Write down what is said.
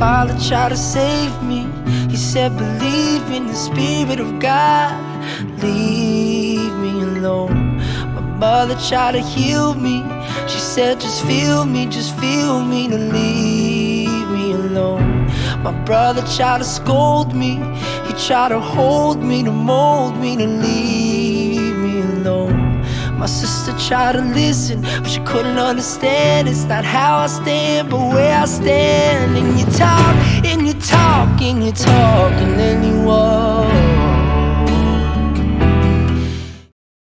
father tried to save me. He said, believe in the Spirit of God, leave me alone. My mother tried to heal me. She said, just feel me to leave me alone. My brother tried to scold me. He tried to hold me, to mold me, to leave me alone. My sister tried to listen, but she couldn't understand. It's not how I stand, but where I stand. And you talk, and you talk, and you talk, and then you walk